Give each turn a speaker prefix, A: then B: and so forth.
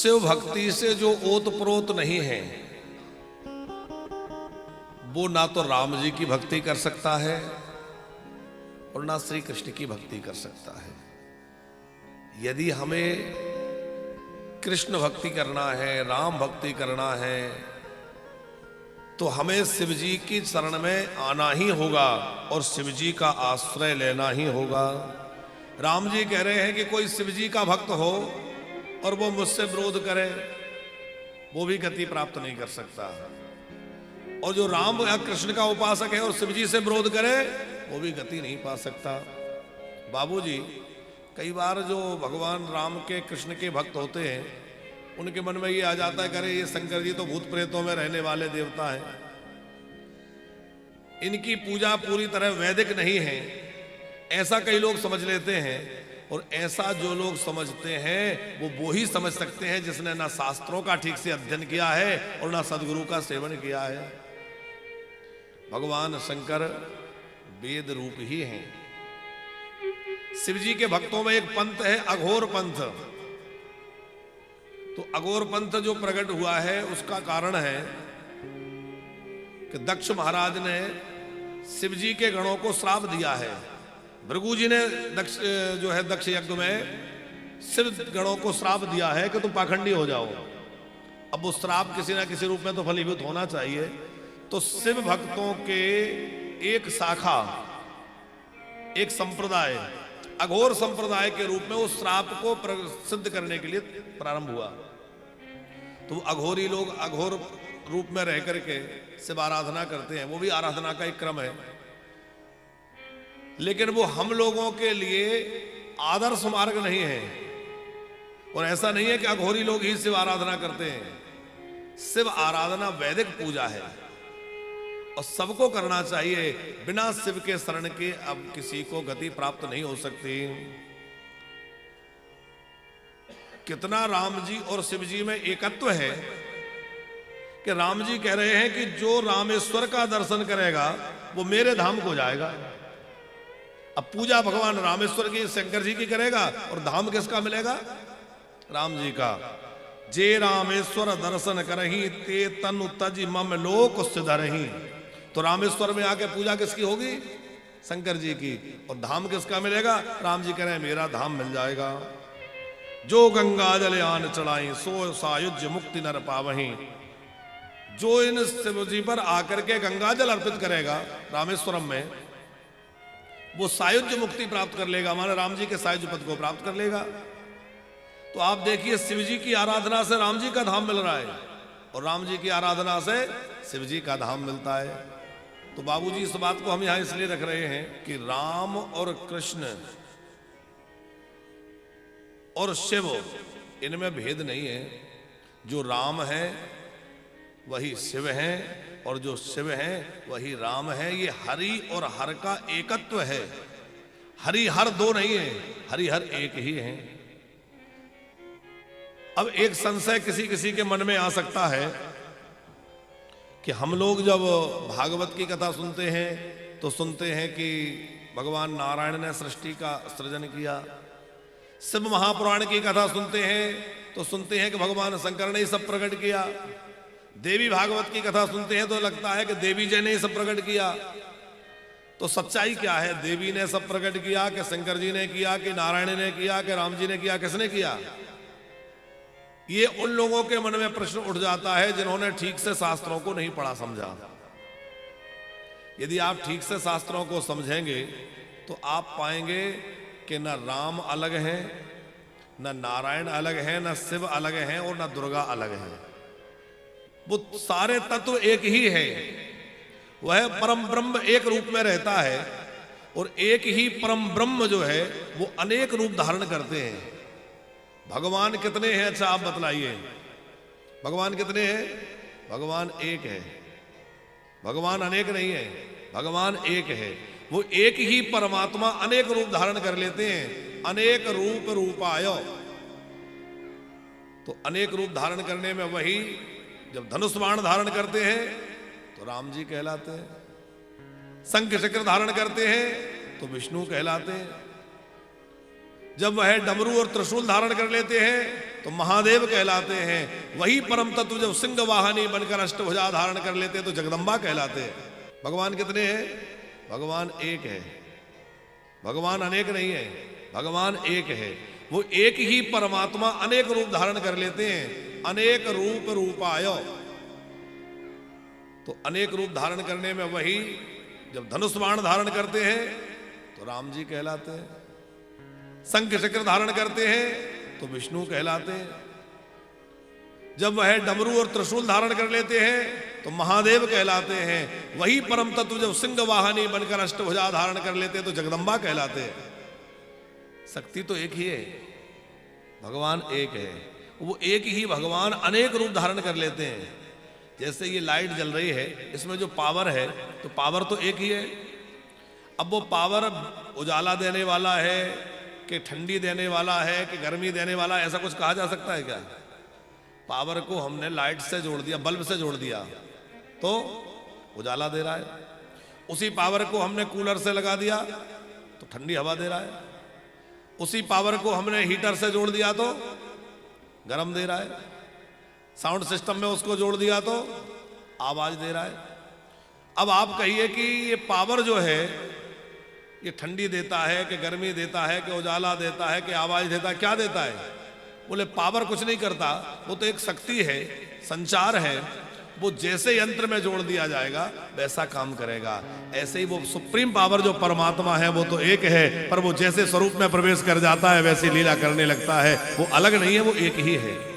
A: शिव भक्ति से जो ओत प्रोत नहीं है वो ना तो राम जी की भक्ति कर सकता है और ना श्री कृष्ण की भक्ति कर सकता है। यदि हमें कृष्ण भक्ति करना है, राम भक्ति करना है, तो हमें शिव जी की शरण में आना ही होगा और शिव जी का आश्रय लेना ही होगा। राम जी कह रहे हैं कि कोई शिव जी का भक्त हो और वो मुझसे विरोध करे, वो भी गति प्राप्त नहीं कर सकता। और जो राम या कृष्ण का उपासक है और शिव जी से विरोध करे, वो भी गति नहीं पा सकता। बाबूजी, कई बार जो भगवान राम के कृष्ण के भक्त होते हैं, उनके मन में ये आ जाता है, करे ये शंकर जी तो भूत प्रेतों में रहने वाले देवता हैं, इनकी पूजा पूरी तरह वैदिक नहीं है, ऐसा कई लोग समझ लेते हैं। और ऐसा जो लोग समझते हैं वो ही समझ सकते हैं जिसने ना शास्त्रों का ठीक से अध्ययन किया है और ना सदगुरु का सेवन किया है। भगवान शंकर वेद रूप ही हैं। शिव जी के भक्तों में एक पंथ है अघोर पंथ। तो अघोर पंथ जो प्रकट हुआ है उसका कारण है कि दक्ष महाराज ने शिव जी के गणों को श्राप दिया है। भृगु जी ने दक्ष यज्ञ में शिव गणों को श्राप दिया है कि तुम पाखंडी हो जाओ। अब वो श्राप किसी ना किसी रूप में तो फलीभूत होना चाहिए। तो शिव भक्तों के एक शाखा, एक संप्रदाय, अघोर संप्रदाय के रूप में उस श्राप को सिद्ध करने के लिए प्रारंभ हुआ। तो अघोरी लोग अघोर रूप में रह करके शिव आराधना करते हैं, वो भी आराधना का एक क्रम है। लेकिन वो हम लोगों के लिए आदर्श मार्ग नहीं है। और ऐसा नहीं है कि अघोरी लोग ही शिव आराधना करते हैं। शिव आराधना वैदिक पूजा है और सबको करना चाहिए। बिना शिव के शरण के अब किसी को गति प्राप्त नहीं हो सकती। कितना राम जी और शिव जी में एकत्व है कि राम जी कह रहे हैं कि जो रामेश्वर का दर्शन करेगा वो मेरे धाम को जाएगा। अब पूजा भगवान रामेश्वर की, शंकर जी की करेगा और धाम किसका मिलेगा? राम जी का। जे रामेश्वर दर्शन करही ते तनु तज मम लोक सिधरही। तो रामेश्वर में आके पूजा किसकी होगी? शंकर जी की। और धाम किसका मिलेगा? राम जी कह रहे हैं मेरा धाम मिल जाएगा। जो गंगा जल आन चढ़ाई सो सायुज्य मुक्ति नर पावही। जो इन शिव जी पर आकर के गंगा जल अर्पित करेगा रामेश्वरम में, वो सायुज्य मुक्ति प्राप्त कर लेगा, माने राम जी के सायुज्य पद को प्राप्त कर लेगा। तो आप देखिए, शिव जी की आराधना से राम जी का धाम मिल रहा है और राम जी की आराधना से शिव जी का धाम मिलता है। तो बाबूजी, इस बात को हम यहां इसलिए रख रहे हैं कि राम और कृष्ण और शिव, इनमें भेद नहीं है। जो राम है वही शिव है और जो शिव है वही राम है। ये हरि और हर का एकत्व है। हरि हर दो नहीं है, हरि हर एक ही है। अब एक संशय किसी किसी के मन में आ सकता है कि हम लोग जब भागवत की कथा सुनते हैं तो सुनते हैं कि भगवान नारायण ने सृष्टि का सृजन किया। शिव महापुराण की कथा सुनते हैं तो सुनते हैं कि भगवान शंकर ने सब प्रकट किया। देवी भागवत की कथा सुनते हैं तो लगता है कि देवी जी ने सब प्रकट किया। तो सच्चाई क्या है? देवी ने सब प्रकट किया कि शंकर जी ने किया कि नारायण ने किया कि राम जी ने किया? किसने किया? ये उन लोगों के मन में प्रश्न उठ जाता है जिन्होंने ठीक से शास्त्रों को नहीं पढ़ा समझा। यदि आप ठीक से शास्त्रों को समझेंगे तो आप पाएंगे कि न राम अलग है, न नारायण अलग है, न शिव अलग है और न दुर्गा अलग है। वो सारे तत्व एक ही है। वह परम ब्रह्म एक रूप में रहता है और एक ही परम ब्रह्म जो है वो अनेक रूप धारण करते हैं। भगवान कितने हैं? अच्छा आप बतलाइए, भगवान कितने हैं? भगवान एक है। भगवान अनेक नहीं है, भगवान एक है। वो एक ही परमात्मा अनेक रूप धारण कर लेते हैं। अनेक रूप रूपाय। तो अनेक रूप धारण करने में वही जब धनुष बाण धारण करते हैं तो राम जी कहलाते हैं। शंख चक्र धारण करते हैं तो विष्णु कहलाते हैं। जब वह डमरू और त्रिशूल धारण कर लेते हैं तो महादेव कहलाते हैं। वही परम तत्व जब सिंह वाहनी बनकर अष्टभुजा धारण कर लेते हैं तो जगदम्बा कहलाते हैं। भगवान कितने हैं? भगवान एक है, भगवान अनेक नहीं है, भगवान एक है। वो एक ही परमात्मा अनेक रूप धारण कर लेते हैं। अनेक रूप रूपाय, तो अनेक रूप धारण करने में वही जब धनुष बाण धारण करते हैं तो राम जी कहलाते हैं, शंख चक्र धारण करते हैं तो विष्णु कहलाते हैं, जब वह डमरू और त्रिशूल धारण कर लेते हैं तो महादेव कहलाते हैं। वही परम तत्व जब सिंह वाहनी बनकर अष्टभुजा धारण कर लेते हैं तो जगदम्बा कहलाते हैं। शक्ति तो एक ही है, भगवान एक है। वो एक ही भगवान अनेक रूप धारण कर लेते हैं। जैसे ये लाइट जल रही है, इसमें जो पावर है तो पावर तो एक ही है। अब वो पावर उजाला देने वाला है कि ठंडी देने वाला है कि गर्मी देने वाला है, ऐसा कुछ कहा जा सकता है क्या? पावर को हमने लाइट से जोड़ दिया, बल्ब से जोड़ दिया तो उजाला दे रहा है। उसी पावर को हमने कूलर से लगा दिया तो ठंडी हवा दे रहा है। उसी पावर को हमने हीटर से जोड़ दिया तो गर्म दे रहा है। साउंड सिस्टम में उसको जोड़ दिया तो आवाज दे रहा है। अब आप कहिए कि ये पावर जो है ये ठंडी देता है कि गर्मी देता है कि उजाला देता है कि आवाज देता है, क्या देता है? बोले पावर कुछ नहीं करता, वो तो एक शक्ति है, संचार है। वो जैसे यंत्र में जोड़ दिया जाएगा वैसा काम करेगा। ऐसे ही वो सुप्रीम पावर जो परमात्मा है वो तो एक है, पर वो जैसे स्वरूप में प्रवेश कर जाता है वैसी लीला करने लगता है। वो अलग नहीं है, वो एक ही है।